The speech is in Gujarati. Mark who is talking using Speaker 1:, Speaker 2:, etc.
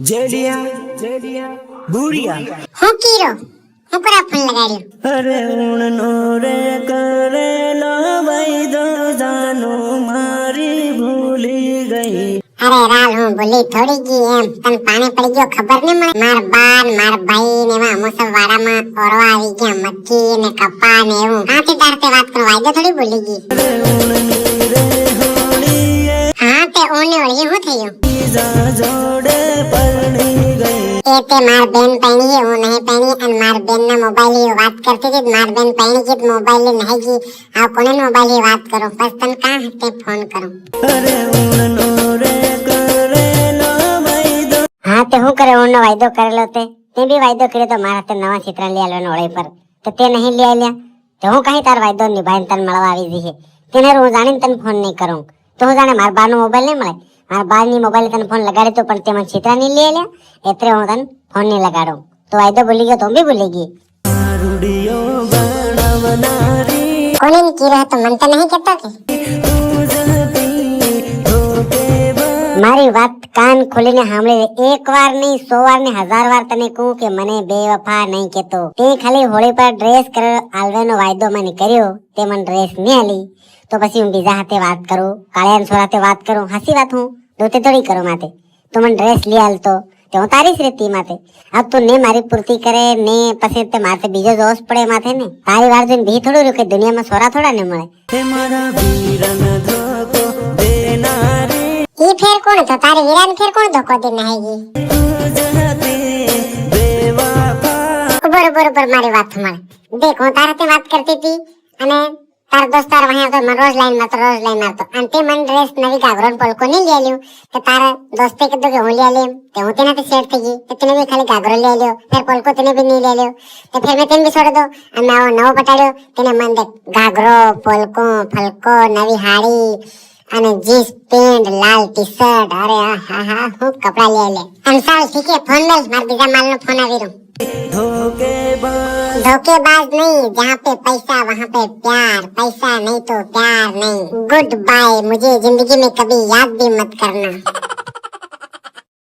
Speaker 1: જેડિયા જેડિયા બુડિયા
Speaker 2: હું કીરો હું કરા ફોન લગાડ્યો
Speaker 1: અરે ઉણનો રે કરેલો વૈદો જાનો મારી ભૂલી ગઈ.
Speaker 2: અરે રાલ હું ભૂલી થોડી ગઈ એમ તને પાણી પડી ગયો ખબર ને મને માર બાન માર ભાઈ ને એમાં અમુસબ વાડામાં ઓરવા આવી ગયા મક્કી ને કપા ને એવું કાંથી તારતે વાત કરો વાયદો થોડી ભૂલી ગઈ.
Speaker 1: અરે ઉણની રે હોળીએ
Speaker 2: હા તે ઓને ઓળી હું થયું
Speaker 1: જા જોડે પરણી ગઈ.
Speaker 2: એ તે માર બેન પૈણી હે હું નહીં પૈણી અને માર બેન ના મોબાઈલ વાત કરતી હતી માર બેન પૈણી કે મોબાઈલ નહીં ગઈ આ કોને મોબાઈલ વાત કરો બસ તને કાં તે ફોન કરું.
Speaker 1: અરે ઉણનો રે કરેલો વૈદો
Speaker 2: હા તે હું કરે ઓનો વાયદો કરેલો તે બી વાયદો કર્યો તો મારા તે નવા ચિત્ર લઈ આલવાનો ઓળે પર તો તે નહીં લઈ આલ્યા તો હું કहीं તાર વાયદો નિભાઈને તને મળવા આવી જઈએ તેને હું જાણીને તને ફોન નહીં કરું તો હું જાણે મારા બાનો મોબાઈલ નહીં મળે મારા બાની મોબાઈલ તને ફોન લગાડે તો પણ તે મને ચિત્ર નહીં લઈ આલ્યા એટલે હું તને ફોન નહીં લગાડું તો વાયદો ભૂલી ગયો તો બી ભૂલી ગઈ.
Speaker 1: રૂડિયો બનાવનારી
Speaker 2: કોને કીરો તો મને તો નહીં કહેતો કે
Speaker 1: તું જતી ધોકેબાજ.
Speaker 2: મારી વાત કાન ખોલીને સાંભળી એક વાર નહીં 100 વાર ને 1000 વાર તને કહું કે મને બેવફા નહીં કહેતો. તે ખાલી હોળી પર ડ્રેસ આલવાનો વાયદો મને કર્યો તે મને ડ્રેસ નહીં આલી તો પછી હું બીજા હાથે વાત કરું કાળિયાન સોર હાથે વાત કરું હાસી વાત હું દોતે થોડી કરું માથે તો મને ડ્રેસ લઈ આલતો તે હું તારી જ રહેતી માથે આ તું ને મારી પૂર્તિ કરે ને પછી તે માથે બીજો દોષ પડે માથે ને તારી વાર જોઈને બી થોડું કે દુનિયામાં સોરા થોડા ને મળે.
Speaker 1: હે મારા વીરન ધોકો દેનારી
Speaker 2: ઈ ફેર કોણ તો તારી વીરાન ફેર કોણ ધોકો દે નહીગી
Speaker 1: તું જતી બેવફા.
Speaker 2: બરોબર મારી વાત સંભાળ દેખ હું તારાથી વાત કરતી હતી અને તાર દોસ્તાર વહી આવતો મને રોજ લાઈન મારતો અને તે મને ડ્રેસ નવી ગાગરો પલકો નહીં લઈ આલ્યું તો તારા દોસ્તે કીધું કે હું લઈ આલ્યું તે હું તેનાથી સેટ થઈ ગઈ તો તેને બી ખાલી ગાગરો લઈ આલ્યો ફેર પલકો તેને બી નહીં લઈ આલ્યો તો ફેર મેં તેને બી છોડી દો અને મેં આવો નવો પટાડ્યો તેને મને દેખ ગાગરો પલકો ફલકો નવી હાડી અને જીન્સ પેન્ટ લાલ ટી શર્ટ અરે હા હું કપડા લઈ આલ્યા અને સાલ ઠીક હે ફોન મેલ માર બીજા માલનો ફોન આવી રહ્યો.
Speaker 1: ધોકેબાજ
Speaker 2: धोखेबाज नहीं जहाँ पे पैसा वहाँ पे प्यार पैसा नहीं तो प्यार नहीं गुड बाय मुझे जिंदगी में कभी याद भी मत करना.